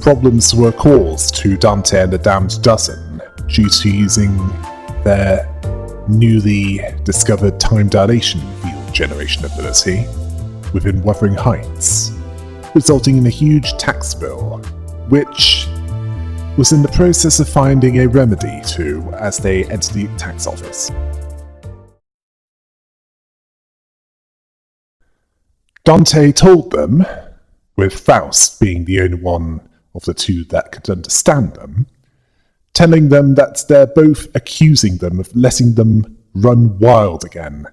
problems were caused to Dante and the Damned Dozen due to using their newly discovered time dilation field generation ability within Wuthering Heights, resulting in a huge tax bill, which was in the process of finding a remedy to as they entered the tax office. Dante told them, with Faust being the only one of the two that could understand them, telling them that they're both accusing them of letting them run wild again,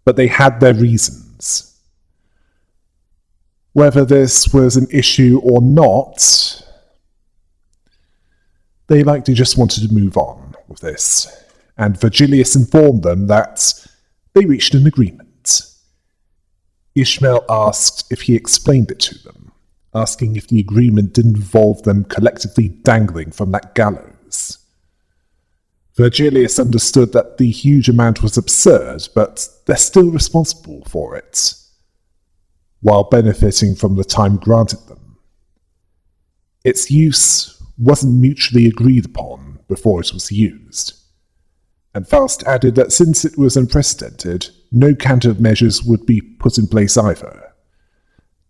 but they had their reasons. Whether this was an issue or not, they likely just wanted to move on with this, and Virgilius informed them that they reached an agreement. Ishmael asked if he explained it to them, asking if the agreement didn't involve them collectively dangling from that gallows. Virgilius understood that the huge amount was absurd, but they're still responsible for it, while benefiting from the time granted them. Its use wasn't mutually agreed upon before it was used, and Faust added that since it was unprecedented, no countermeasures would be put in place either.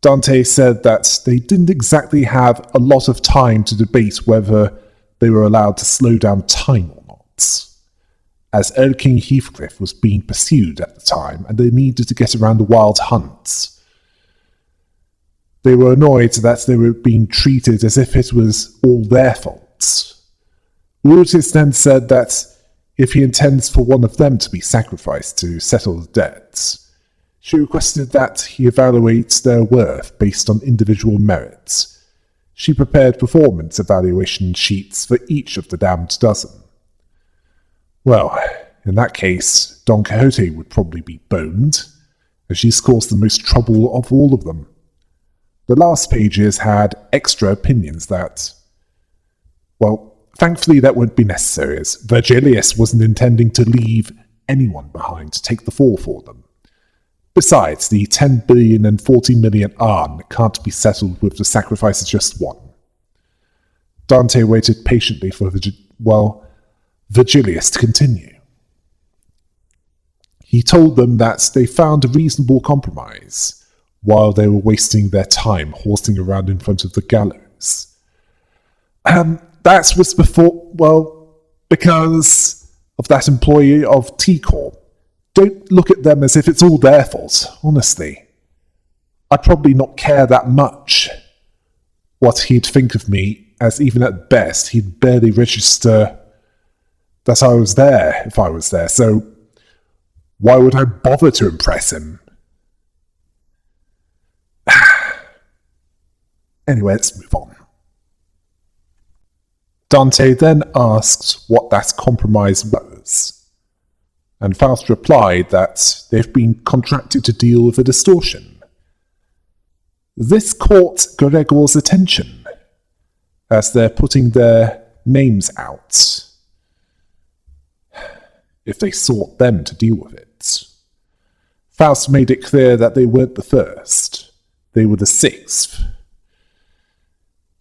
Dante said that they didn't exactly have a lot of time to debate whether they were allowed to slow down time or not, as Erking Heathcliff was being pursued at the time and they needed to get around the wild hunts. They were annoyed that they were being treated as if it was all their fault. Brutus then said that if he intends for one of them to be sacrificed to settle the debts, she requested that he evaluate their worth based on individual merits. She prepared performance evaluation sheets for each of the Damned Dozen. Well, in that case, Don Quixote would probably be boned, as she's caused the most trouble of all of them. The last pages had extra opinions that, well, thankfully that won't be necessary, as Virgilius wasn't intending to leave anyone behind to take the fall for them. Besides, the 10 billion and 40 million Arn can't be settled with the sacrifice of just one. Dante waited patiently for Virgilius to continue. He told them that they found a reasonable compromise, while they were wasting their time horsing around in front of the gallows. That was because of that employee of T-Corp. Don't look at them as if it's all their fault, honestly. I'd probably not care that much what he'd think of me, as even at best he'd barely register that I was there if I was there, so why would I bother to impress him? Anyway, let's move on. Dante then asked what that compromise was, and Faust replied that they've been contracted to deal with a distortion. This caught Gregor's attention, as they're putting their names out, if they sought them to deal with it. Faust made it clear that they weren't the first, they were the sixth.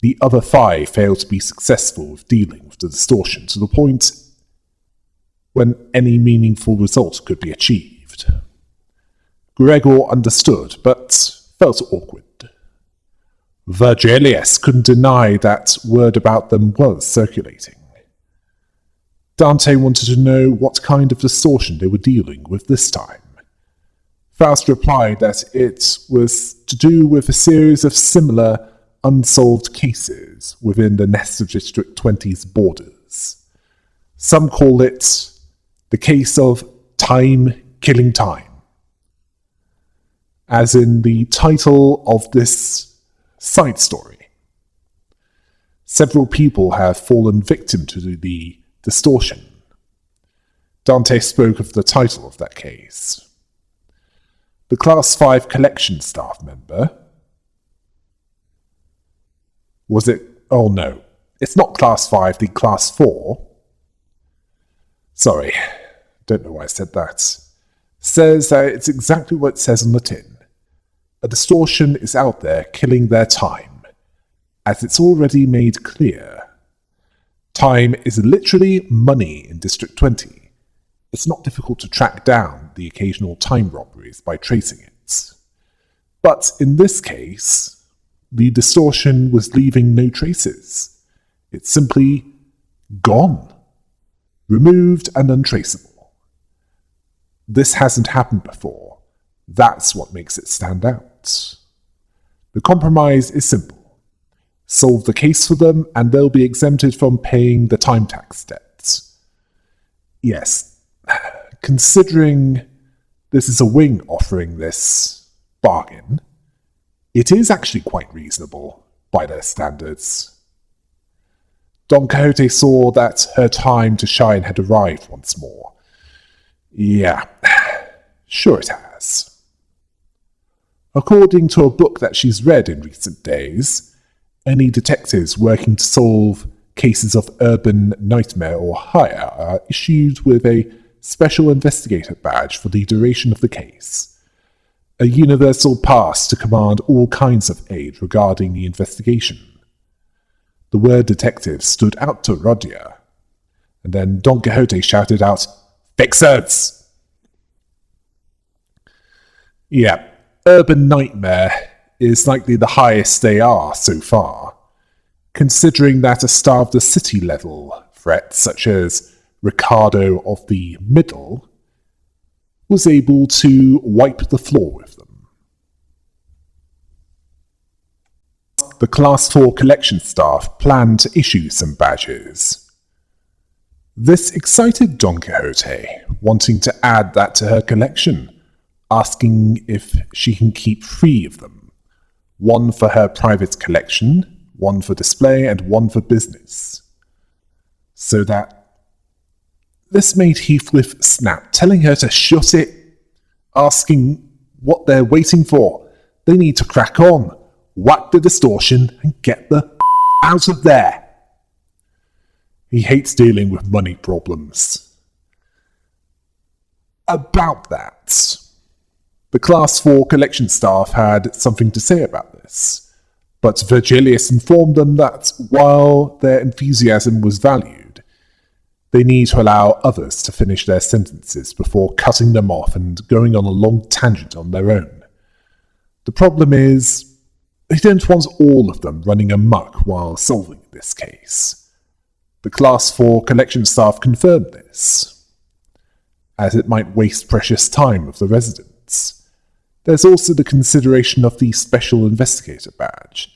The other 5 failed to be successful with dealing with the distortion to the point when any meaningful result could be achieved. Gregor understood, but felt awkward. Virgilius couldn't deny that word about them was circulating. Dante wanted to know what kind of distortion they were dealing with this time. Faust replied that it was to do with a series of similar unsolved cases within the Nest of District 20's borders. Some call it the case of time killing time, as in the title of this side story. Several people have fallen victim to the distortion. Dante spoke of the title of that case. The Class 5 collection staff member. Was it? Oh no, it's not Class 5, the Class 4. Sorry, don't know why I said that. Says that it's exactly what it says on the tin. A distortion is out there killing their time, as it's already made clear. Time is literally money in District 20. It's not difficult to track down the occasional time robberies by tracing it. But in this case, the distortion was leaving no traces. It's simply gone, removed and untraceable. This hasn't happened before. That's what makes it stand out. The compromise is simple. Solve the case for them, and they'll be exempted from paying the time tax debt. Yes, considering this is a wing offering this bargain, it is actually quite reasonable by their standards. Don Quixote saw that her time to shine had arrived once more. Yeah, sure it has. According to a book that she's read in recent days, any detectives working to solve cases of urban nightmare or higher are issued with a special investigator badge for the duration of the case, a universal pass to command all kinds of aid regarding the investigation. The word detective stood out to Rodia, and then Don Quixote shouted out, "Fixers!" Yeah, urban nightmare is likely the highest they are so far, considering that a star of the city level threat such as Ricardo of the Middle was able to wipe the floor with them. The Class 4 collection staff planned to issue some badges. This excited Don Quixote, wanting to add that to her collection, asking if she can keep 3 of them. One for her private collection, one for display, and one for business. So that this made Heathcliff snap, telling her to shut it, asking what they're waiting for. They need to crack on, whack the distortion, and get the out of there. He hates dealing with money problems. About that, the Class 4 collection staff had something to say about this, but Virgilius informed them that while their enthusiasm was valued, they need to allow others to finish their sentences before cutting them off and going on a long tangent on their own. The problem is, they don't want all of them running amok while solving this case. The Class 4 collection staff confirmed this, as it might waste precious time of the residents. There's also the consideration of the Special Investigator badge.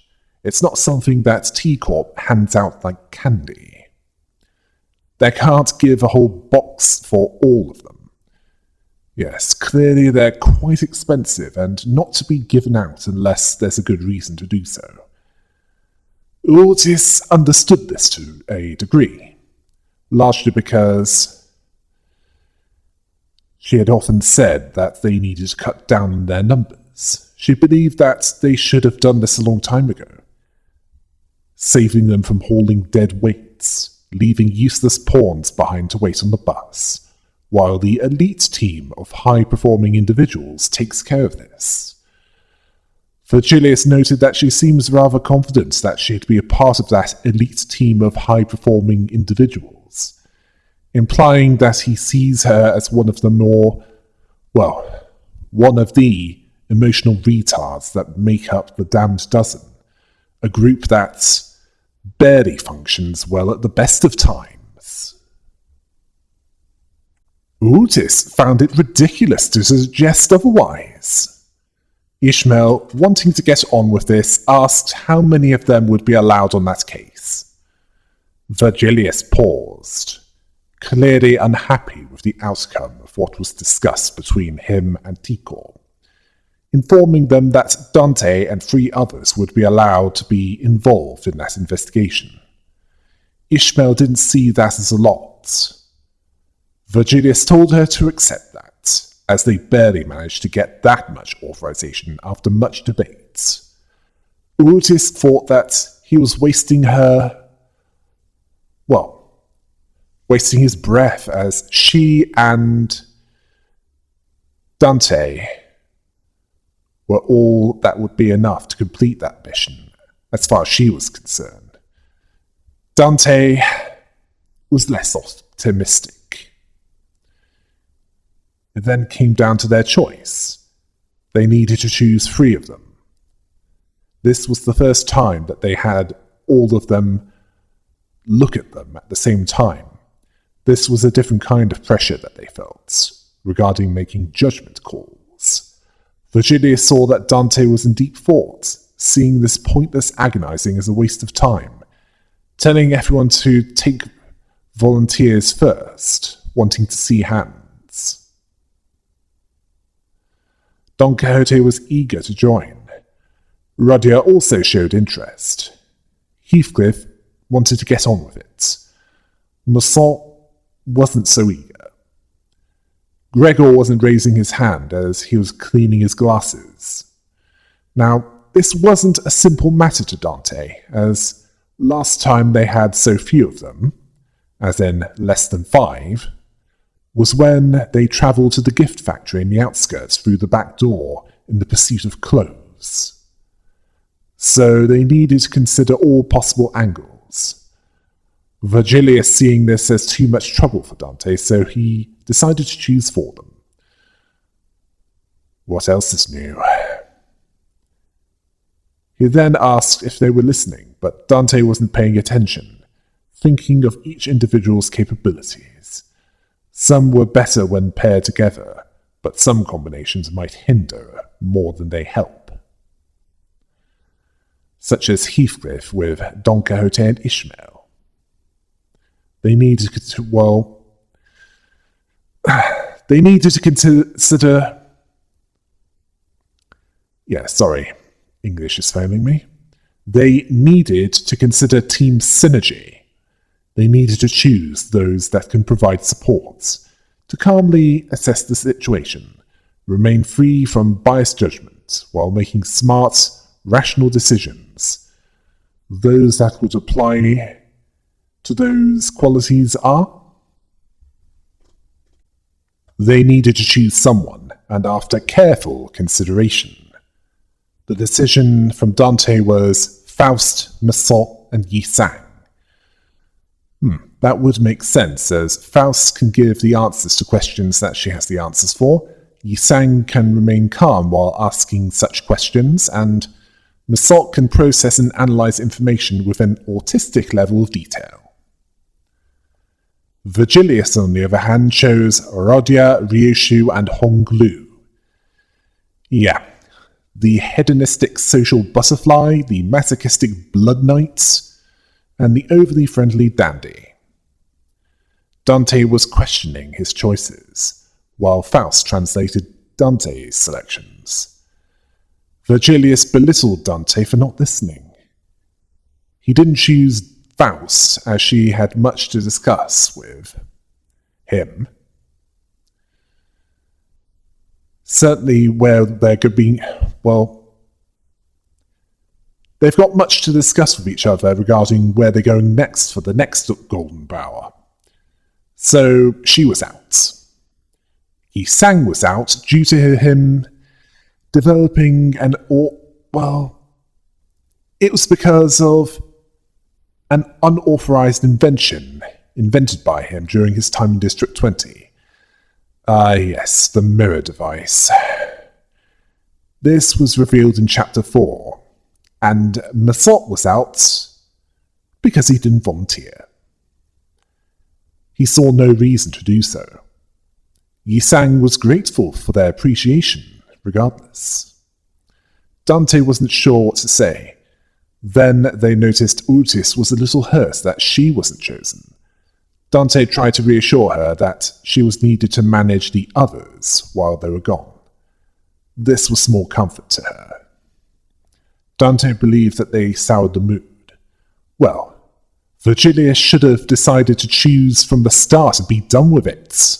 It's not something that T-Corp hands out like candy. They can't give a whole box for all of them. Yes, clearly they're quite expensive and not to be given out unless there's a good reason to do so. Otis understood this to a degree, largely because she had often said that they needed to cut down on their numbers. She believed that they should have done this a long time ago, saving them from hauling dead weights, leaving useless pawns behind to wait on the bus, while the elite team of high-performing individuals takes care of this. Virgilius noted that she seems rather confident that she'd be a part of that elite team of high-performing individuals, implying that he sees her as one of the one of the emotional retards that make up the damned dozen, a group that barely functions well at the best of times. Otis found it ridiculous to suggest otherwise. Ishmael, wanting to get on with this, asked how many of them would be allowed on that case. Virgilius paused, clearly unhappy with the outcome of what was discussed between him and T-Corp, informing them that Dante and 3 others would be allowed to be involved in that investigation. Ishmael didn't see that as a lot. Virgilius told her to accept that, as they barely managed to get that much authorization after much debate. Otis thought that he was wasting his breath, as she and Dante were all that would be enough to complete that mission, as far as she was concerned. Dante was less optimistic. It then came down to their choice. They needed to choose 3 of them. This was the first time that they had all of them look at them at the same time. This was a different kind of pressure that they felt regarding making judgment calls. Virgilia saw that Dante was in deep thought, seeing this pointless agonizing as a waste of time, telling everyone to take volunteers first, wanting to see hands. Don Quixote was eager to join. Rudyard also showed interest. Heathcliff wanted to get on with it. Masson wasn't so eager. Gregor wasn't raising his hand as he was cleaning his glasses. Now, this wasn't a simple matter to Dante, as last time they had so few of them, as in less than 5, was when they travelled to the gift factory in the outskirts through the back door in the pursuit of clothes. So they needed to consider all possible angles. Virgilius seeing this as too much trouble for Dante, so he decided to choose 4 of them. What else is new? He then asked if they were listening, but Dante wasn't paying attention, thinking of each individual's capabilities. Some were better when paired together, but some combinations might hinder more than they help. Such as Heathcliff with Don Quixote and Ishmael. They needed to consider... English is failing me. They needed to consider team synergy. They needed to choose those that can provide support, to calmly assess the situation, remain free from biased judgment, while making smart, rational decisions. Those that would apply to those qualities are? They needed to choose someone, and after careful consideration, the decision from Dante was Faust, Masson, and Yi Sang. That would make sense, as Faust can give the answers to questions that she has the answers for, Yi Sang can remain calm while asking such questions, and Masson can process and analyze information with an autistic level of detail. Virgilius, on the other hand, chose Rodia, Ryoshu, and Honglu. Yeah, the hedonistic social butterfly, the masochistic blood knight, and the overly friendly dandy. Dante was questioning his choices, while Faust translated Dante's selections. Virgilius belittled Dante for not listening. He didn't choose Faust, as she had much to discuss with him. Certainly where there could be, they've got much to discuss with each other regarding where they're going next for the next Golden Bower. So she was out. Yi Sang was out due to him developing it was because of an unauthorized invention invented by him during his time in District 20. Yes, the mirror device. This was revealed in Chapter 4, and Masson was out because he didn't volunteer. He saw no reason to do so. Yi Sang was grateful for their appreciation, regardless. Dante wasn't sure what to say. Then they noticed Utis was a little hurt that she wasn't chosen. Dante tried to reassure her that she was needed to manage the others while they were gone. This was small comfort to her. Dante believed that they soured the mood. Well, Virgilius should have decided to choose from the start and be done with it.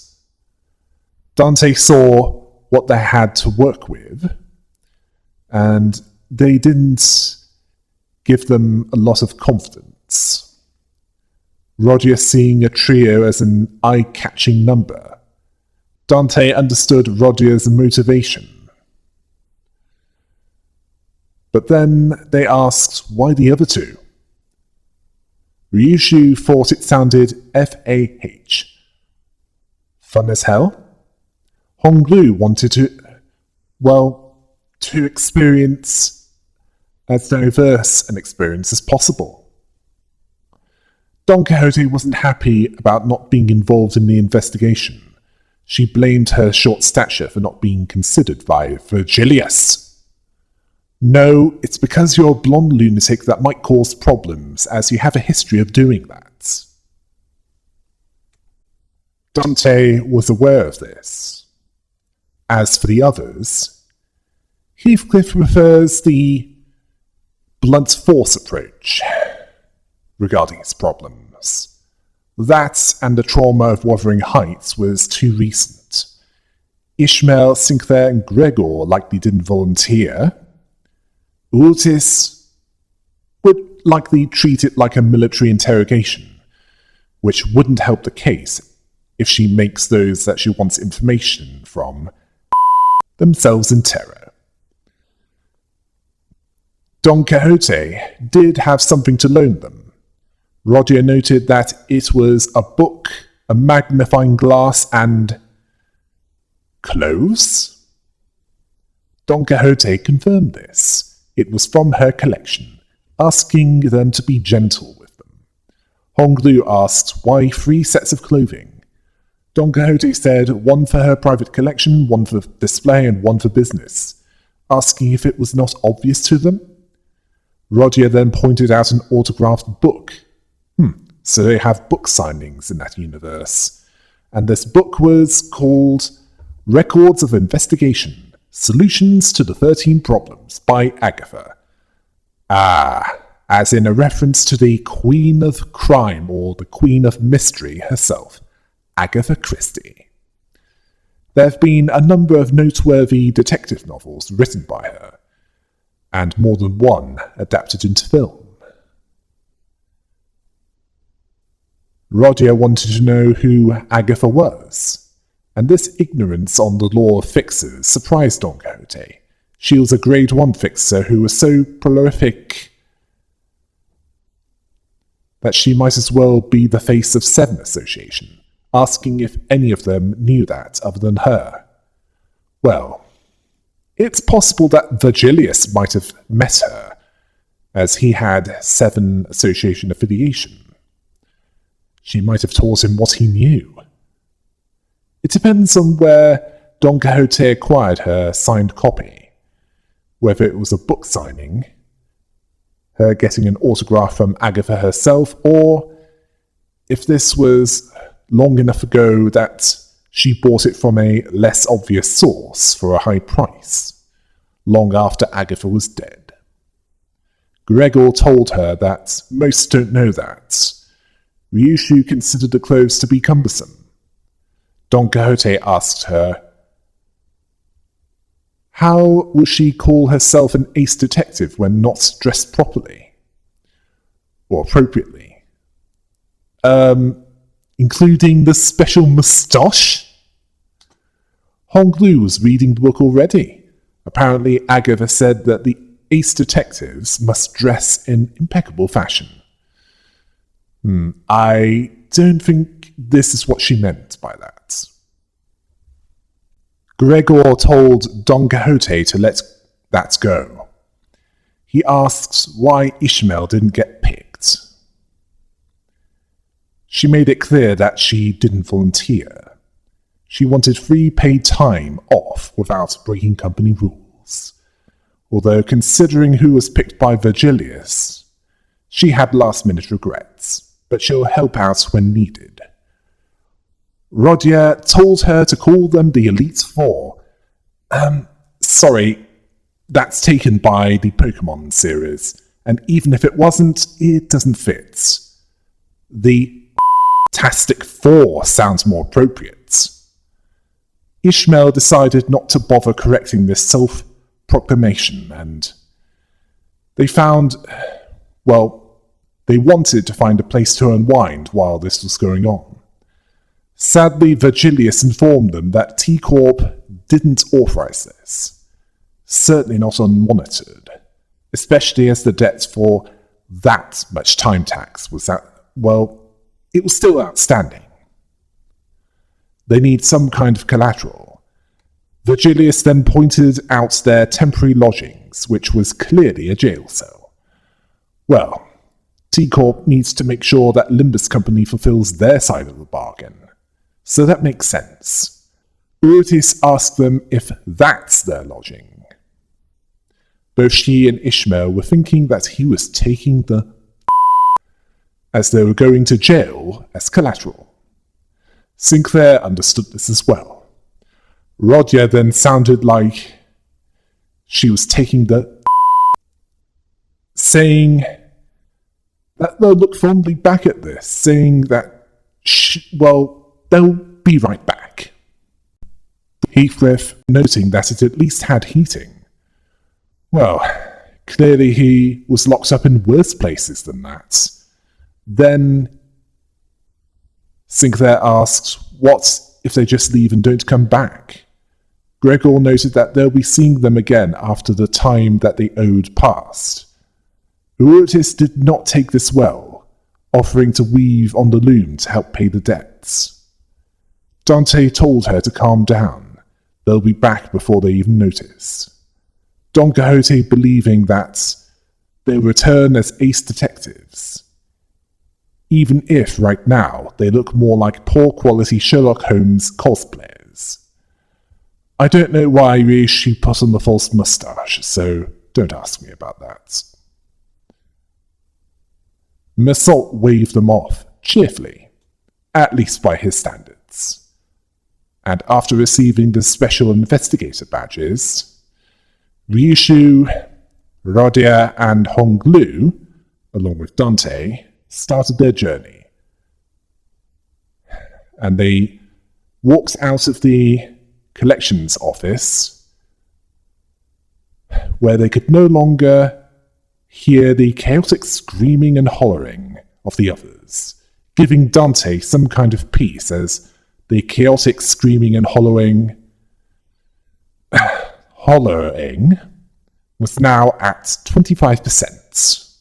Dante saw what they had to work with, and they didn't give them a lot of confidence. Roger seeing a trio as an eye-catching number. Dante understood Roger's motivation. But then they asked why the other two. Ryushu thought it sounded F-A-H. Fun as hell? Honglu wanted to experience as diverse an experience as possible. Don Quixote wasn't happy about not being involved in the investigation. She blamed her short stature for not being considered by Virgilius. No, it's because you're a blonde lunatic that might cause problems, as you have a history of doing that. Dante was aware of this. As for the others, Heathcliff prefers the blunt force approach regarding his problems. That and the trauma of Wuthering Heights was too recent. Ishmael, Sinclair, and Gregor likely didn't volunteer. Otis would likely treat it like a military interrogation, which wouldn't help the case if she makes those that she wants information from themselves in terror. Don Quixote did have something to loan them. Roger noted that it was a book, a magnifying glass, and clothes? Don Quixote confirmed this. It was from her collection, asking them to be gentle with them. Honglu asked why 3 sets of clothing. Don Quixote said 1 for her private collection, 1 for display, and 1 for business, asking if it was not obvious to them. Roger then pointed out an autographed book. So they have book signings in that universe. And this book was called Records of Investigation, Solutions to the 13 Problems by Agatha. As in a reference to the Queen of Crime or the Queen of Mystery herself, Agatha Christie. There have been a number of noteworthy detective novels written by her, and more than one adapted into film. Roger wanted to know who Agatha was, and this ignorance on the law of fixers surprised Don Quixote. She was a grade 1 fixer who was so prolific that she might as well be the face of 7 Association, asking if any of them knew that other than her. Well, it's possible that Virgilius might have met her, as he had 7 Association affiliation. She might have taught him what he knew. It depends on where Don Quixote acquired her signed copy, whether it was a book signing, her getting an autograph from Agatha herself, or if this was long enough ago that she bought it from a less obvious source for a high price, long after Agatha was dead. Gregor told her that most don't know that. Ryushu considered the clothes to be cumbersome. Don Quixote asked her, how will she call herself an ace detective when not dressed properly? Or appropriately? Including the special moustache? Honglu was reading the book already. Apparently Agatha said that the ace detectives must dress in impeccable fashion. I don't think this is what she meant by that. Gregor told Don Quixote to let that go. He asks why Ishmael didn't get picked. She made it clear that she didn't volunteer. She wanted free paid time off without breaking company rules. Although considering who was picked by Virgilius, she had last-minute regrets. But she'll help out when needed. Roger told her to call them the Elite Four. Sorry, that's taken by the Pokemon series, and even if it wasn't, it doesn't fit. The Fantastic Four sounds more appropriate. Ishmael decided not to bother correcting this self-proclamation, and they wanted to find a place to unwind while this was going on. Sadly, Virgilius informed them that T-Corp didn't authorize this. Certainly not unmonitored. especially as the debt for that much time tax was it was still outstanding. They need some kind of collateral. Virgilius then pointed out their temporary lodgings, which was clearly a jail cell. Well, T-Corp needs to make sure that Limbus Company fulfills their side of the bargain. So that makes sense. Eurytis asked them if that's their lodging. Both she and Ishmael were thinking that he was taking the as they were going to jail as collateral. Sinclair understood this as well. Rodia then sounded like she was taking the saying that they'll look fondly back at this, saying that, they'll be right back. Heathcliff, noting that it at least had heating. Well, clearly he was locked up in worse places than that. Then Sinclair asked, what if they just leave and don't come back? Gregor noted that they'll be seeing them again after the time that they owed passed. Eurytis did not take this well, offering to weave on the loom to help pay the debts. Dante told her to calm down. They'll be back before they even notice. Don Quixote believing that they'll return as ace detectives, even if right now they look more like poor quality Sherlock Holmes cosplayers. I don't know why she put on the false moustache, so don't ask me about that. Mersault waved them off, cheerfully, at least by his standards. And after receiving the special investigator badges, Ryushu, Rodia, and Honglu, along with Dante, started their journey. And they walked out of the collections office, where they could no longer hear the chaotic screaming and hollering of the others, giving Dante some kind of peace as the chaotic screaming and hollering was now at 25%.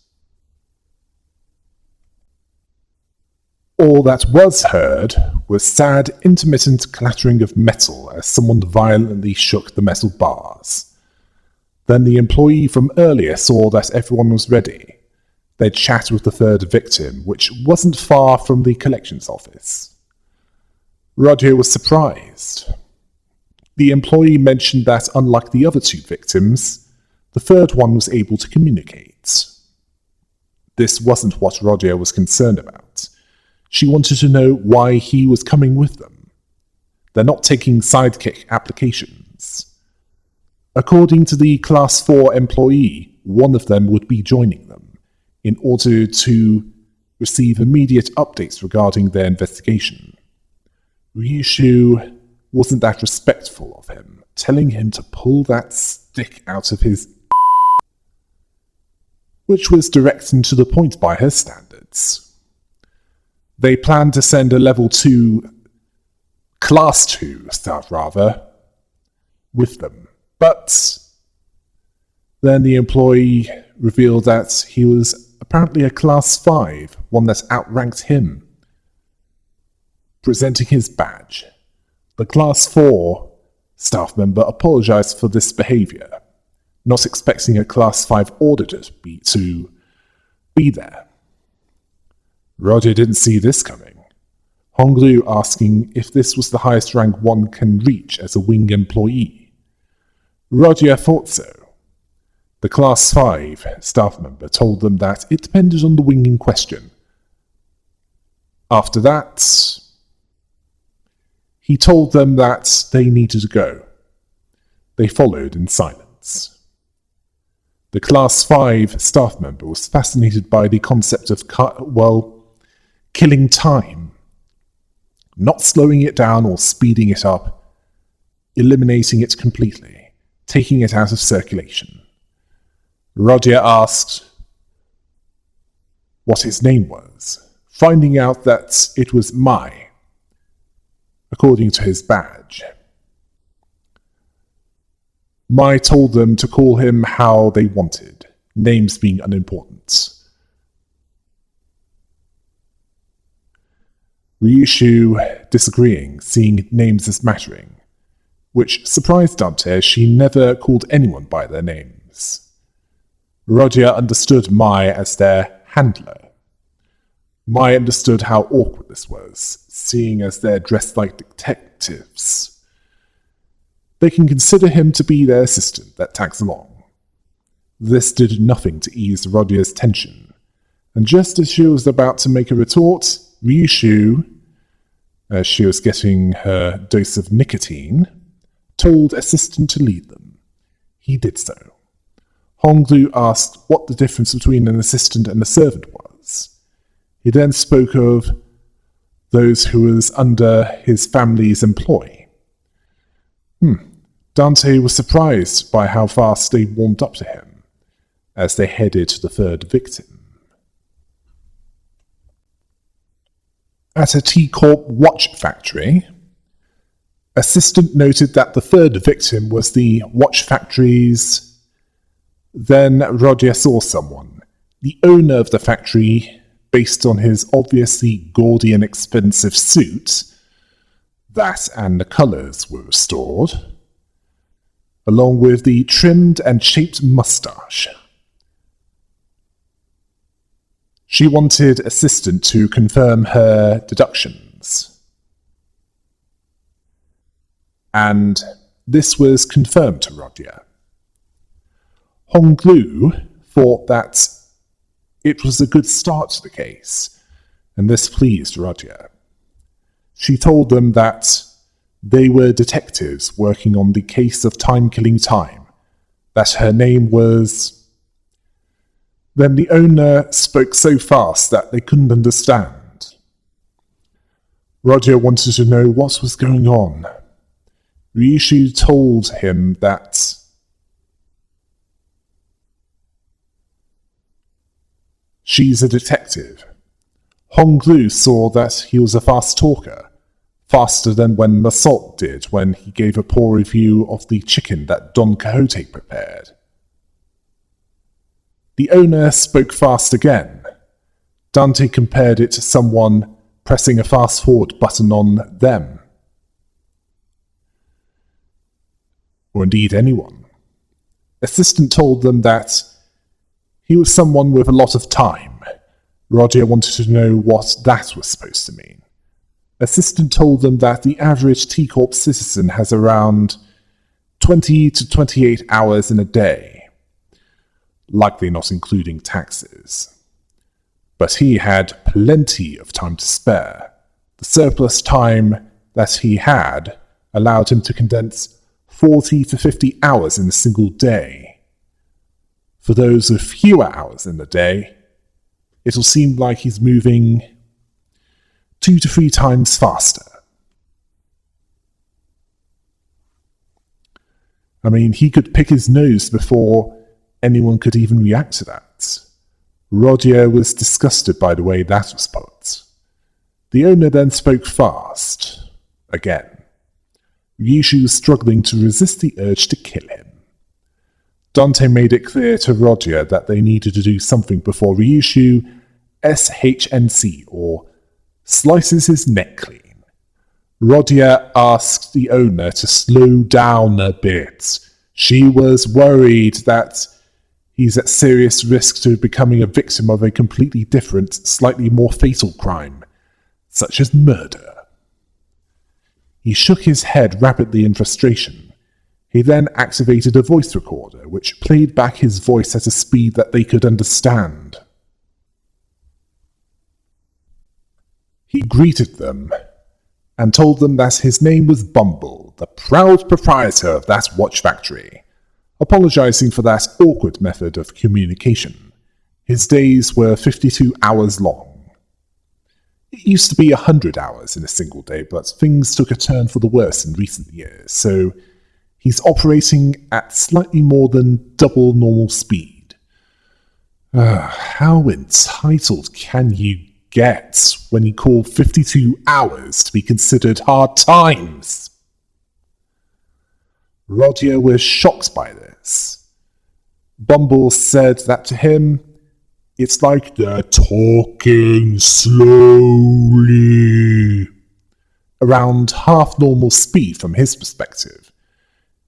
All that was heard was sad, intermittent clattering of metal as someone violently shook the metal bars. Then the employee from earlier saw that everyone was ready. They'd chat with the third victim, which wasn't far from the collections office. Roger was surprised. The employee mentioned that unlike the other two victims, the third one was able to communicate. This wasn't what Roger was concerned about. She wanted to know why he was coming with them. They're not taking sidekick applications. According to the Class 4 employee, one of them would be joining them in order to receive immediate updates regarding their investigation. Ryushu wasn't that respectful of him, telling him to pull that stick out of his which was direct and to the point by her standards. They planned to send a level 2, class 2 staff rather, with them. But then the employee revealed that he was apparently a class 5, one that outranked him. Presenting his badge, the class 4 staff member apologized for this behavior, not expecting a class 5 auditor to be there. Roger didn't see this coming. Honglu asking if this was the highest rank one can reach as a wing employee. Roger thought so. The Class 5 staff member told them that it depended on the wing in question. After that, he told them that they needed to go. They followed in silence. The Class 5 staff member was fascinated by the concept of killing time, not slowing it down or speeding it up, eliminating it completely, taking it out of circulation. Roger asked what his name was, finding out that it was Mai, according to his badge. Mai told them to call him how they wanted, names being unimportant. Ryushu disagreeing, seeing names as mattering, which surprised Dante as she never called anyone by their names. Rodia understood Mai as their handler. Mai understood how awkward this was, seeing as they're dressed like detectives. They can consider him to be their assistant that tags along. This did nothing to ease Rodia's tension, and just as she was about to make a retort, Ryushu, as she was getting her dose of nicotine, told assistant to lead them. He did so. Honglu asked what the difference between an assistant and a servant was. He then spoke of those who was under his family's employ. Dante was surprised by how fast they warmed up to him as they headed to the third victim. At a T-Corp watch factory, assistant noted that the third victim was the watch factory's. Then Rodia saw someone, the owner of the factory, based on his obviously gaudy and expensive suit. That and the colours were restored, along with the trimmed and shaped moustache. She wanted assistant to confirm her deductions. And this was confirmed to Rodia. Honglu thought that it was a good start to the case, and this pleased Rodia. She told them that they were detectives working on the case of time-killing time, that her name was. Then the owner spoke so fast that they couldn't understand. Rodia wanted to know what was going on. Ryushu told him that she's a detective. Honglu saw that he was a fast talker, faster than when Massault did when he gave a poor review of the chicken that Don Quixote prepared. The owner spoke fast again. Dante compared it to someone pressing a fast-forward button on them. Or indeed anyone. Assistant told them that he was someone with a lot of time. Rodia wanted to know what that was supposed to mean. Assistant told them that the average T-Corp citizen has around 20 to 28 hours in a day, likely not including taxes. But he had plenty of time to spare. The surplus time that he had allowed him to condense 40 to 50 hours in a single day. For those with fewer hours in the day, it'll seem like he's moving 2 to 3 times faster. I mean, he could pick his nose before anyone could even react to that. Rodia was disgusted by the way that was put. The owner then spoke fast. Again. Ryushu was struggling to resist the urge to kill him. Dante made it clear to Rodia that they needed to do something before Ryushu SHNC, or slices his neck clean. Rodia asked the owner to slow down a bit. She was worried that he's at serious risk to becoming a victim of a completely different, slightly more fatal crime, such as murder. He shook his head rapidly in frustration. He then activated a voice recorder, which played back his voice at a speed that they could understand. He greeted them, and told them that his name was Bumble, the proud proprietor of that watch factory, apologizing for that awkward method of communication. His days were 52 hours long. It used to be 100 hours in a single day, but things took a turn for the worse in recent years, so he's operating at slightly more than double normal speed. How entitled can you get when you call 52 hours to be considered hard times? Rodia was shocked by this. Bumble said that to him, it's like they're talking slowly, around half normal speed from his perspective,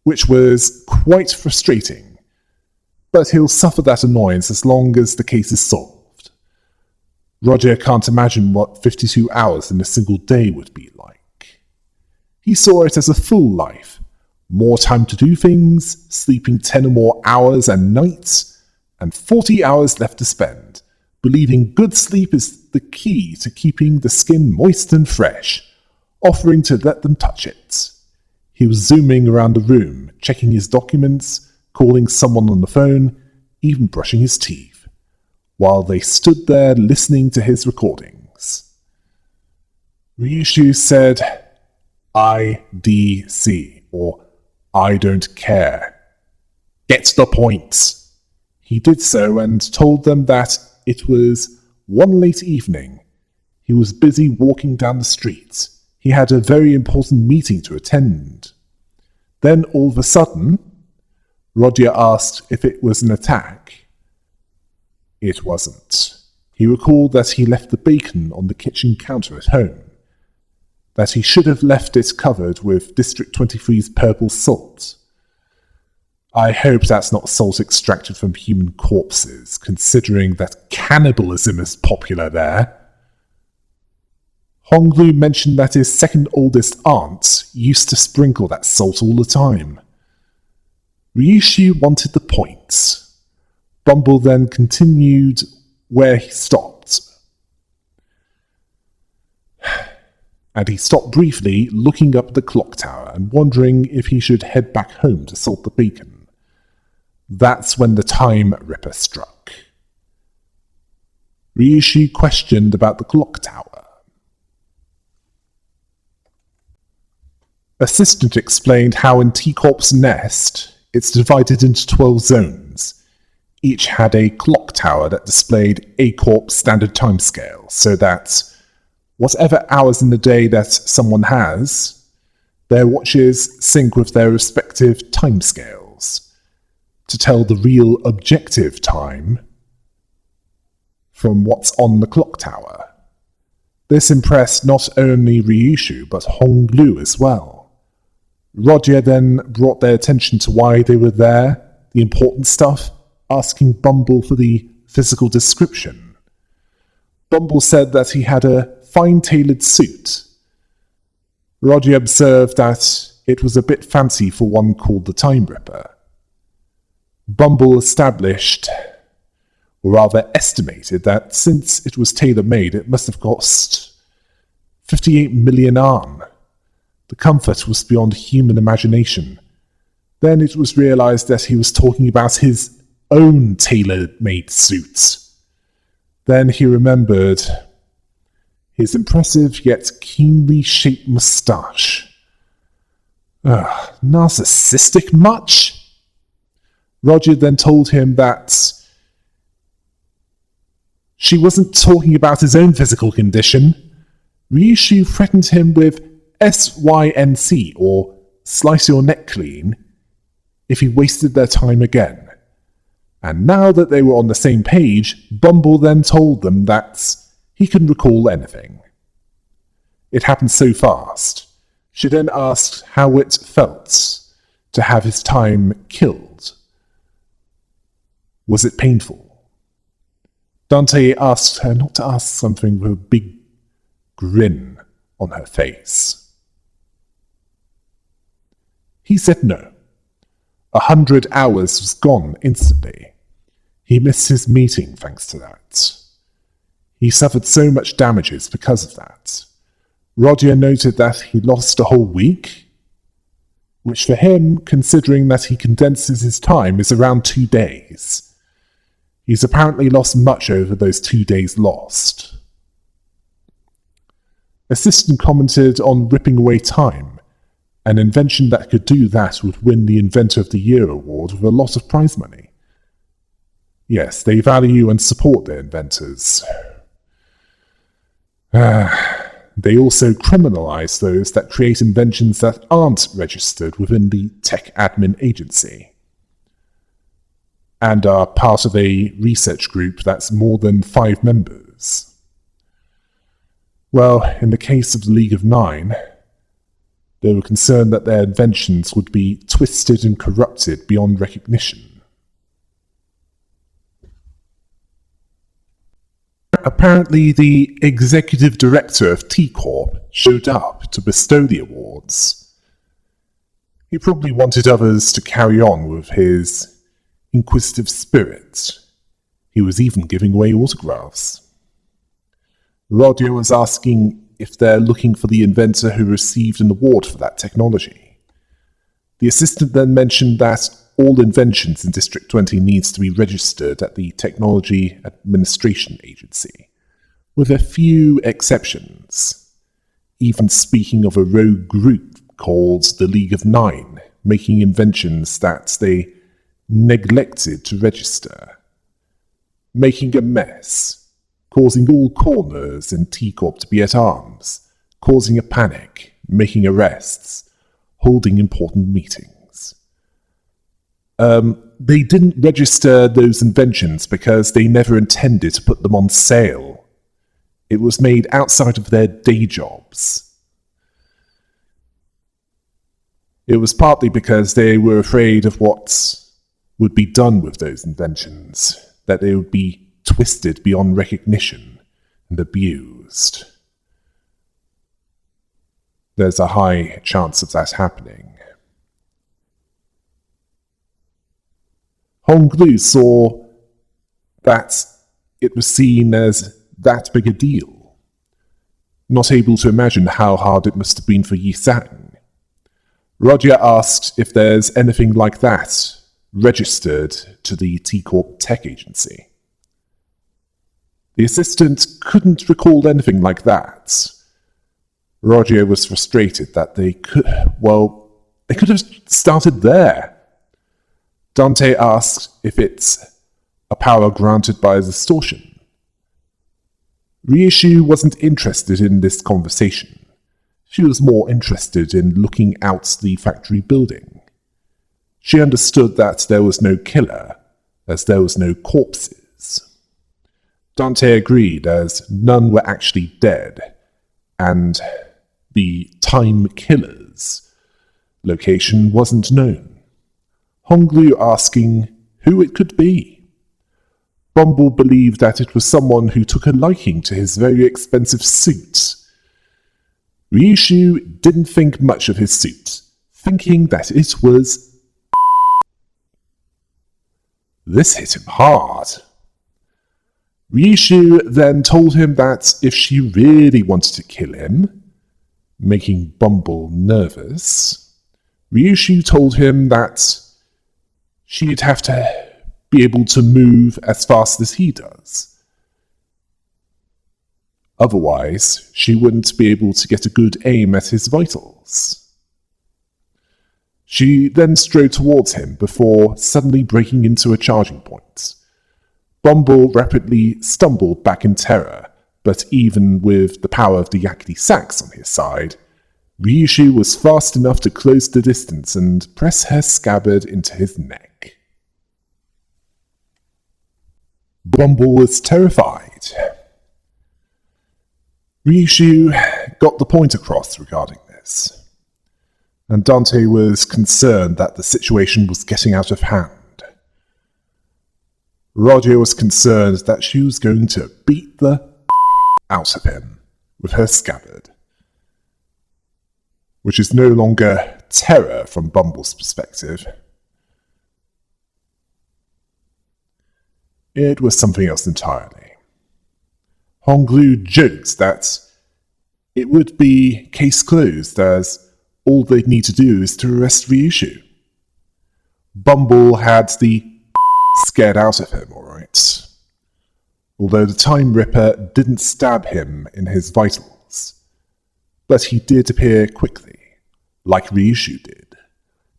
which was quite frustrating, but he'll suffer that annoyance as long as the case is solved. Roger can't imagine what 52 hours in a single day would be like. He saw it as a full life, more time to do things, sleeping 10 or more hours a night, and 40 hours left to spend, believing good sleep is the key to keeping the skin moist and fresh, offering to let them touch it. He was zooming around the room, checking his documents, calling someone on the phone, even brushing his teeth, while they stood there listening to his recordings. Ryushu said, IDC, or I don't care. Get to the point. He did so and told them that it was one late evening. He was busy walking down the street. He had a very important meeting to attend. Then all of a sudden, Roger asked if it was an attack. It wasn't. He recalled that he left the bacon on the kitchen counter at home, that he should have left it covered with District 23's purple salt. I hope that's not salt extracted from human corpses, considering that cannibalism is popular there. Honglu mentioned that his second oldest aunt used to sprinkle that salt all the time. Ryushu wanted the point. Bumble then continued where he stopped. And he stopped briefly, looking up at the clock tower and wondering if he should head back home to salt the bacon. That's when the time ripper struck. Ryushu questioned about the clock tower. Assistant explained how in T-Corp's nest, it's divided into 12 zones. Each had a clock tower that displayed A-Corp's standard timescale, so that whatever hours in the day that someone has, their watches sync with their respective timescales to tell the real objective time from what's on the clock tower. This impressed not only Ryushu, but Honglu as well. Roger then brought their attention to why they were there, the important stuff, asking Bumble for the physical description. Bumble said that he had a fine-tailored suit. Roger observed that it was a bit fancy for one called the Time Ripper. Bumble established, or rather estimated, that since it was tailor-made, it must have cost 58 million arn. The comfort was beyond human imagination. Then it was realized that he was talking about his own tailor-made suit. Then he remembered his impressive yet keenly shaped moustache. Narcissistic much? Roger then told him that she wasn't talking about his own physical condition. Ryushu threatened him with SYNC, or slice your neck clean, if he wasted their time again. And now that they were on the same page, Bumble then told them that he can recall anything. It happened so fast. She then asked how it felt to have his time killed. Was it painful? Dante asked her not to ask something with a big grin on her face. He said no. 100 hours was gone instantly. He missed his meeting thanks to that. He suffered so much damages because of that. Roger noted that he lost a whole week, which for him, considering that he condenses his time, is around 2 days. He's apparently lost much over those 2 days lost. Assistant commented on ripping away time. An invention that could do that would win the Inventor of the Year award with a lot of prize money. Yes, they value and support their inventors. They also criminalize those that create inventions that aren't registered within the tech admin agency. and are part of a research group that's more than 5 members. Well, in the case of the League of Nine, they were concerned that their inventions would be twisted and corrupted beyond recognition. Apparently, the executive director of T-Corp showed up to bestow the awards. He probably wanted others to carry on with his inquisitive spirit. He was even giving away autographs. Roger was asking if they're looking for the inventor who received an award for that technology. The assistant then mentioned that all inventions in District 20 needs to be registered at the Technology Administration Agency, with a few exceptions, even speaking of a rogue group called the League of Nine, making inventions that they neglected to register, making a mess, causing all corners in T-Corp to be at arms, causing a panic, making arrests, holding important meetings. They didn't register those inventions because they never intended to put them on sale. It was made outside of their day jobs. It was partly because they were afraid of what would be done with those inventions, that they would be twisted beyond recognition and abused. There's a high chance of that happening. Honglu saw that it was seen as that big a deal, not able to imagine how hard it must have been for Yisang. Roger asked if there's anything like that registered to the T-Corp Tech Agency. The assistant couldn't recall anything like that. Roger was frustrated that they could have started there. Dante asked if it's a power granted by distortion. Ryushu wasn't interested in this conversation. She was more interested in looking out the factory building. She understood that there was no killer, as there was no corpses. Dante agreed, as none were actually dead, and the Time Killer's location wasn't known. Honglu asking who it could be. Bumble believed that it was someone who took a liking to his very expensive suit. Ryushu didn't think much of his suit, thinking that it was... This hit him hard. Ryushu then told him that if she really wanted to kill him, making Bumble nervous, Ryushu told him that she'd have to be able to move as fast as he does. Otherwise, she wouldn't be able to get a good aim at his vitals. She then strode towards him before suddenly breaking into a charging point. Bumble rapidly stumbled back in terror, but even with the power of the yakety sax on his side, Ryushu was fast enough to close the distance and press her scabbard into his neck. Bumble was terrified. Ryushu got the point across regarding this, and Dante was concerned that the situation was getting out of hand. Roger was concerned that she was going to beat the out of him with her scabbard, which is no longer terror from Bumble's perspective. It was something else entirely. Honglu joked that it would be case closed, as all they'd need to do is to arrest Ryushu. Bumble had the scared out of him, alright. Although the Time Ripper didn't stab him in his vitals, but he did appear quickly, like Ryushu did.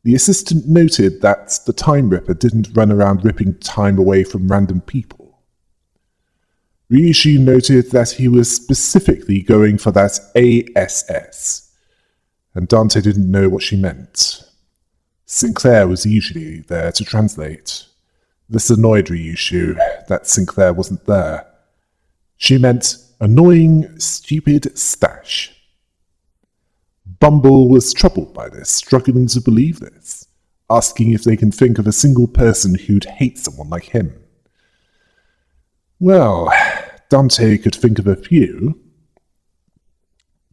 The assistant noted that the Time Ripper didn't run around ripping time away from random people. Ryushu noted that he was specifically going for that ASS, and Dante didn't know what she meant. Sinclair was usually there to translate. This annoyed Ryushu that Sinclair wasn't there. She meant annoying, stupid Stash. Bumble was troubled by this, struggling to believe this, asking if they can think of a single person who'd hate someone like him. Well, Dante could think of a few,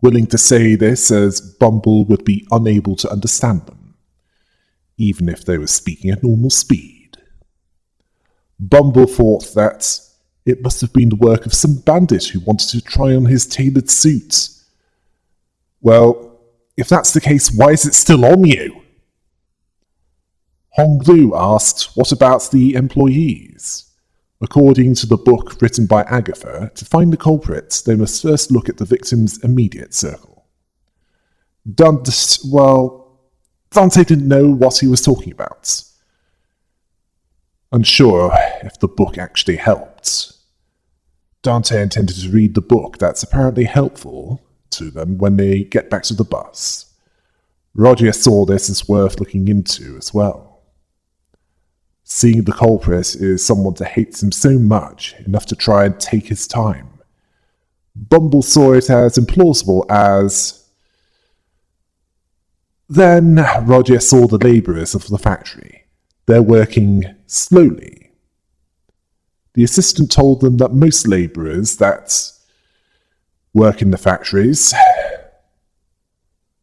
willing to say this as Bumble would be unable to understand them, even if they were speaking at normal speed. Bumble thought that it must have been the work of some bandit who wanted to try on his tailored suit. Well, if that's the case, why is it still on you? Hong Lu asked, what about the employees? According to the book written by Agatha, to find the culprits, they must first look at the victim's immediate circle. Dante didn't know what he was talking about. Unsure if the book actually helped. Dante intended to read the book that's apparently helpful to them when they get back to the bus. Roger saw this as worth looking into as well. Seeing the culprit is someone that hates him so much, enough to try and take his time. Bumble saw it as implausible as... Then Roger saw the labourers of the factory. They're working slowly. The assistant told them that most labourers that work in the factories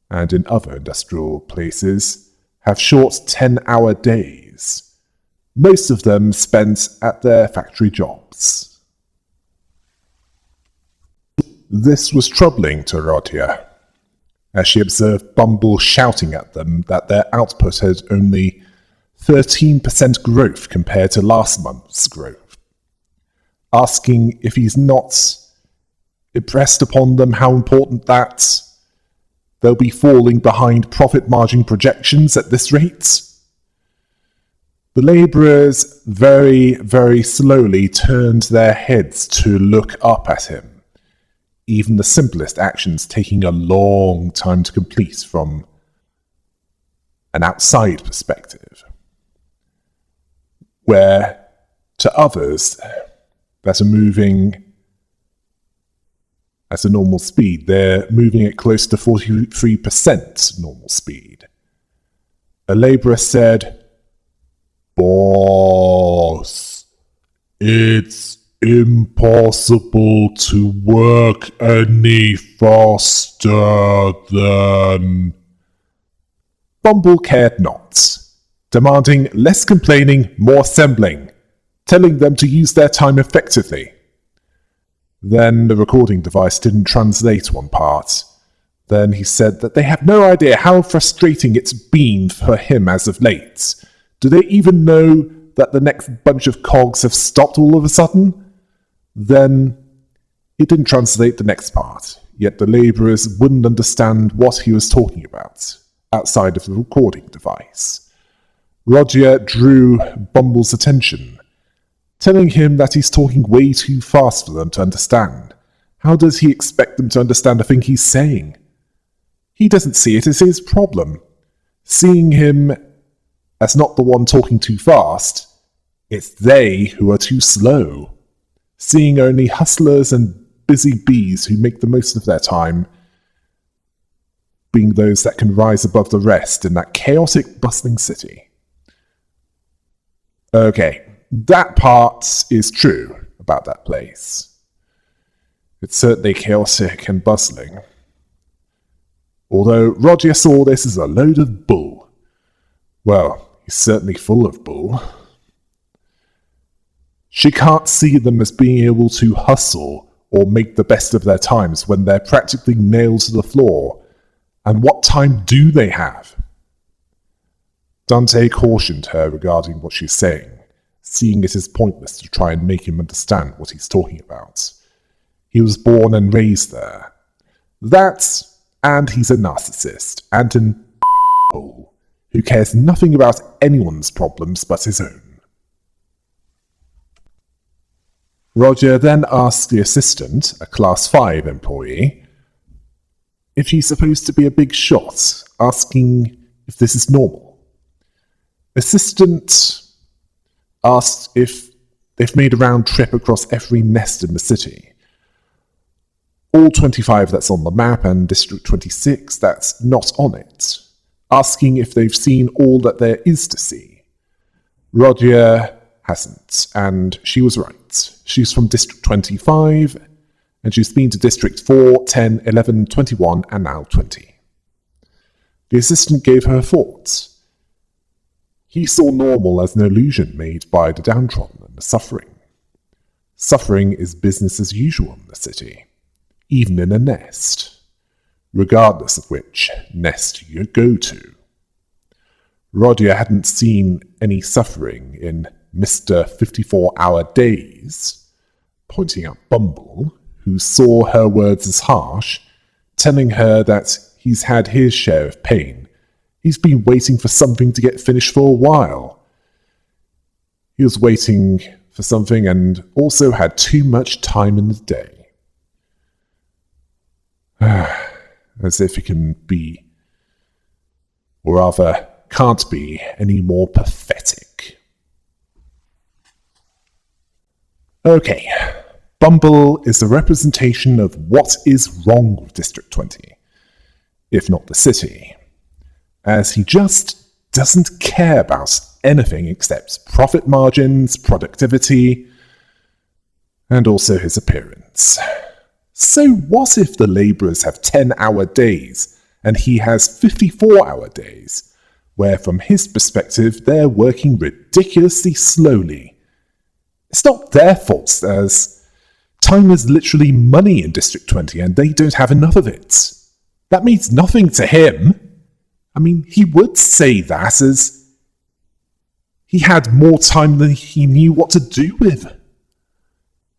and in other industrial places have short 10-hour days. Most of them spent at their factory jobs. This was troubling to Rodia, as she observed Bumble shouting at them that their output had only 13% growth compared to last month's growth, asking if he's not impressed upon them how important that they'll be falling behind profit margin projections at this rate. The labourers very, very slowly turned their heads to look up at him, even the simplest actions taking a long time to complete from an outside perspective, where to others that are moving at a normal speed, they're moving at close to 43% normal speed. A labourer said, "Boss, it's impossible to work any faster than..." Bumble cared not, demanding less complaining, more assembling, telling them to use their time effectively. Then the recording device didn't translate one part. Then he said that they have no idea how frustrating it's been for him as of late. Do they even know that the next bunch of cogs have stopped all of a sudden? Then it didn't translate the next part, yet the labourers wouldn't understand what he was talking about, outside of the recording device. Roger drew Bumble's attention, telling him that he's talking way too fast for them to understand. How does he expect them to understand a thing he's saying? He doesn't see it as his problem. Seeing him as not the one talking too fast, it's they who are too slow. Seeing only hustlers and busy bees who make the most of their time, being those that can rise above the rest in that chaotic, bustling city. Okay, that part is true about that place. It's certainly chaotic and bustling. Although Roger saw this as a load of bull. Well, he's certainly full of bull. She can't see them as being able to hustle or make the best of their times when they're practically nailed to the floor. And what time do they have? Dante cautioned her regarding what she's saying, seeing it as pointless to try and make him understand what he's talking about. He was born and raised there. That, and he's a narcissist, and an hole who cares nothing about anyone's problems but his own. Roger then asked the assistant, a Class 5 employee, if he's supposed to be a big shot, asking if this is normal. Assistant asked if they've made a round trip across every nest in the city. All 25 that's on the map and District 26 that's not on it, asking if they've seen all that there is to see. Rodia hasn't, and she was right. She's from District 25, and she's been to District 4, 10, 11, 21, and now 20. The assistant gave her thoughts. He saw normal as an illusion made by the downtrodden and the suffering. Suffering is business as usual in the city, even in a nest, regardless of which nest you go to. Rodia hadn't seen any suffering in Mr. 54-hour days, pointing at Bumble, who saw her words as harsh, telling her that he's had his share of pain. He's been waiting for something to get finished for a while. He was waiting for something and also had too much time in the day. As if he can be, or rather, can't be any more pathetic. Okay, Bumble is a representation of what is wrong with District 20, if not the city, as he just doesn't care about anything except profit margins, productivity, and also his appearance. So what if the labourers have 10-hour days and he has 54-hour days, where from his perspective they're working ridiculously slowly? It's not their fault, as time is literally money in District 20 and they don't have enough of it. That means nothing to him. I mean, he would say that as he had more time than he knew what to do with.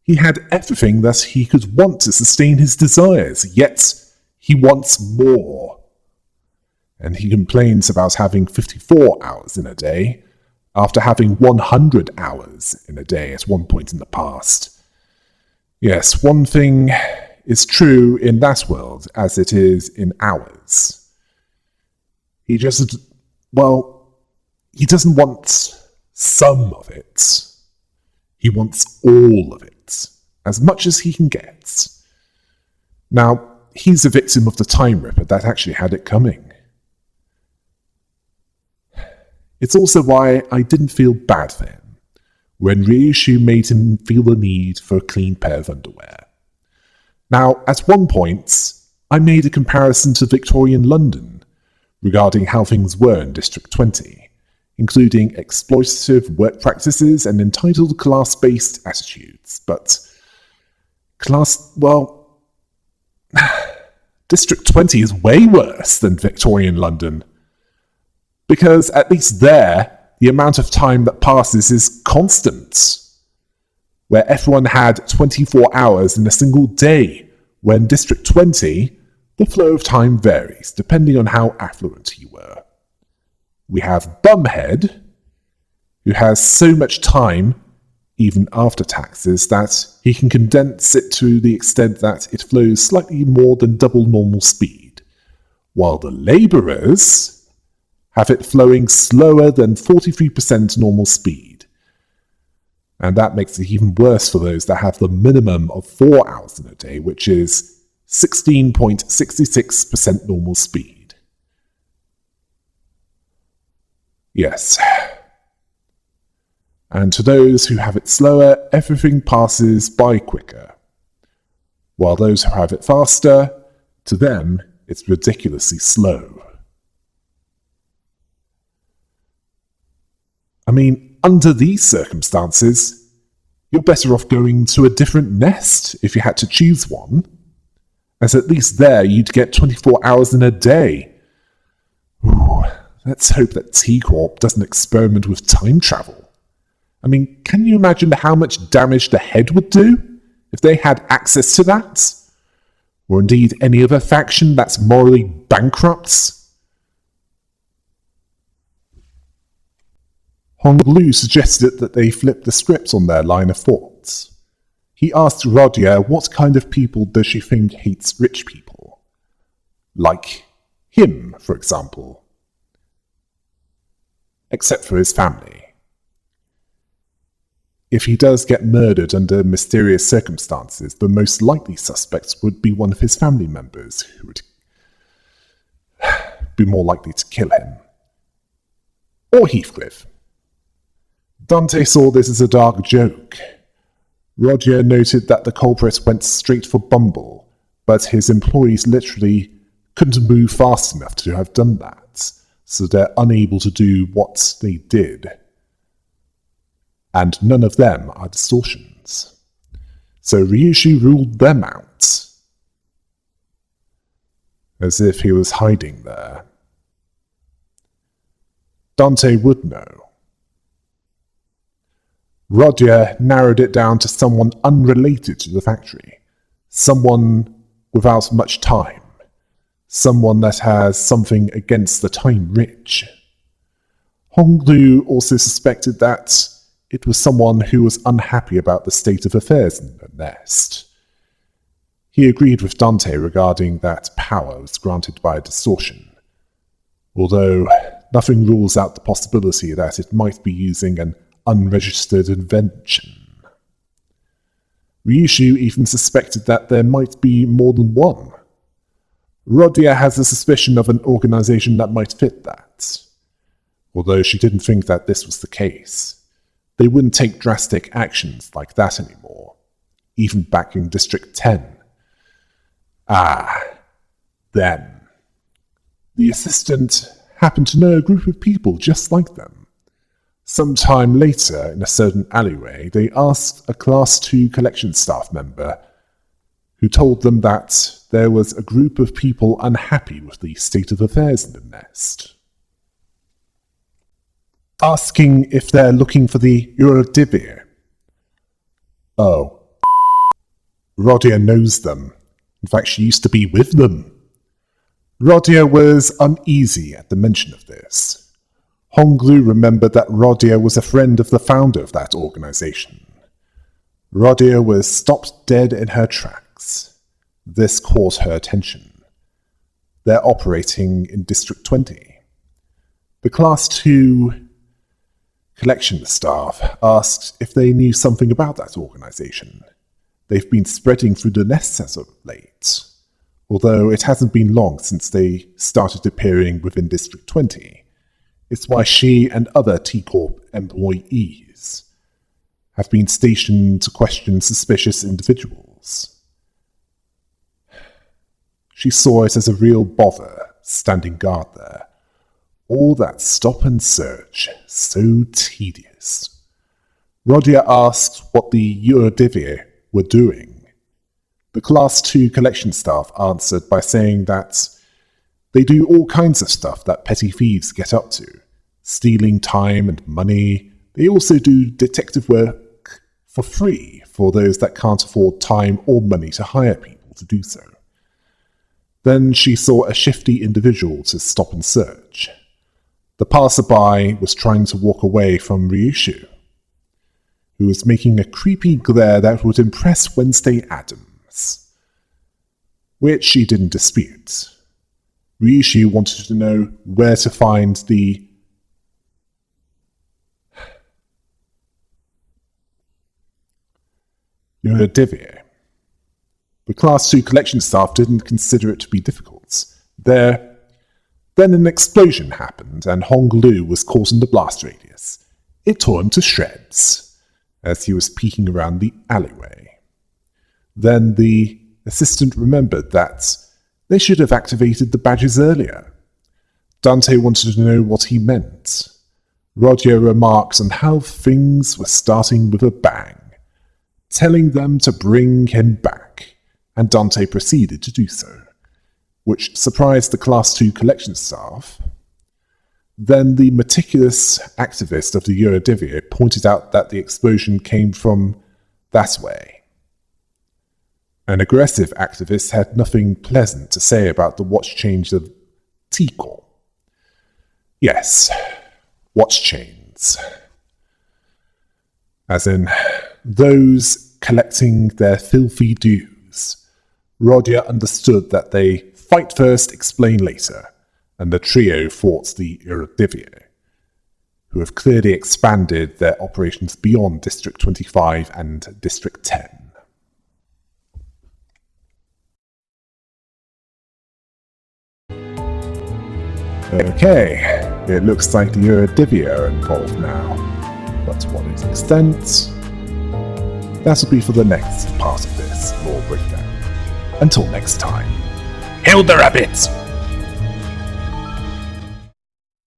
He had everything that he could want to sustain his desires, yet he wants more. And he complains about having 54 hours in a day, after having 100 hours in a day at one point in the past. Yes, one thing is true in that world as it is in ours. He just, he doesn't want some of it. He wants all of it. As much as he can get. Now, he's a victim of the Time Ripper that actually had it coming. It's also why I didn't feel bad for him when Reishu made him feel the need for a clean pair of underwear. Now, at one point, I made a comparison to Victorian London regarding how things were in District 20, including exploitative work practices and entitled class-based attitudes, but District 20 is way worse than Victorian London. Because at least there, the amount of time that passes is constant. Where everyone had 24 hours in a single day, when District 20, the flow of time varies depending on how affluent you were. We have Bumhead, who has so much time even after taxes, that he can condense it to the extent that it flows slightly more than double normal speed, while the labourers have it flowing slower than 43% normal speed. And that makes it even worse for those that have the minimum of 4 hours in a day, which is 16.66% normal speed. Yes. And to those who have it slower, everything passes by quicker. While those who have it faster, to them, it's ridiculously slow. I mean, under these circumstances, you're better off going to a different nest if you had to choose one, as at least there you'd get 24 hours in a day. Ooh, let's hope that T-Corp doesn't experiment with time travel. I mean, can you imagine how much damage the head would do if they had access to that? Or indeed any other faction that's morally bankrupt? Honglu suggested that they flip the script on their line of thoughts. He asked Rodia what kind of people does she think hates rich people. Like him, for example. Except for his family. If he does get murdered under mysterious circumstances, the most likely suspects would be one of his family members who would be more likely to kill him. Or Heathcliff. Dante saw this as a dark joke. Roger noted that the culprit went straight for Bumble, but his employees literally couldn't move fast enough to have done that, so they're unable to do what they did. And none of them are distortions. So Ryushu ruled them out, as if he was hiding there. Dante would know. Roger narrowed it down to someone unrelated to the factory, someone without much time, someone that has something against the time-rich. Honglu also suspected that it was someone who was unhappy about the state of affairs in the nest. He agreed with Dante regarding that power was granted by a distortion, although nothing rules out the possibility that it might be using an unregistered invention. Ryushu even suspected that there might be more than one. Rodia has a suspicion of an organization that might fit that, although she didn't think that this was the case. They wouldn't take drastic actions like that anymore, even back in District 10. Then. The assistant happened to know a group of people just like them. Sometime later, in a certain alleyway, they asked a Class 2 collection staff member, who told them that there was a group of people unhappy with the state of affairs in the nest. Asking if they're looking for the Eurodivir. Oh. Rodia knows them. In fact, she used to be with them. Rodia was uneasy at the mention of this. Honglu remembered that Rodia was a friend of the founder of that organization. Rodia was stopped dead in her tracks. This caught her attention. They're operating in District 20. The Class 2 collection staff asked if they knew something about that organization. They've been spreading through the nest as of late, although it hasn't been long since they started appearing within District 20. It's why she and other T-Corp employees have been stationed to question suspicious individuals. She saw it as a real bother, standing guard there. All that stop and search, so tedious. Rodia asked what the Eurodivir were doing. The Class 2 collection staff answered by saying that they do all kinds of stuff that petty thieves get up to, stealing time and money. They also do detective work for free for those that can't afford time or money to hire people to do so. Then she saw a shifty individual to stop and search. The passerby was trying to walk away from Ryushu, who was making a creepy glare that would impress Wednesday Addams, which she didn't dispute. Ryushu wanted to know where to find the Eurodivir. The Class 2 collection staff didn't consider it to be difficult. Then an explosion happened, and Honglu was caught in the blast radius. It tore him to shreds as he was peeking around the alleyway. Then the assistant remembered that they should have activated the badges earlier. Dante wanted to know what he meant. Roger remarked on how things were starting with a bang, telling them to bring him back, and Dante proceeded to do so, which surprised the Class 2 collection staff. Then the meticulous activist of the Eurodivir pointed out that the explosion came from that way. An aggressive activist had nothing pleasant to say about the watch chains of T-Corp. Yes, watch chains. As in, those collecting their filthy dues. Rodia understood that they fight first, explain later, and the trio fought the Eurodivir. who have clearly expanded their operations beyond District 25 and District 10. Okay, it looks like the Eurodivia are involved now, but to what extent? That'll be for the next part of this lore breakdown. Until next time, hail the rabbits!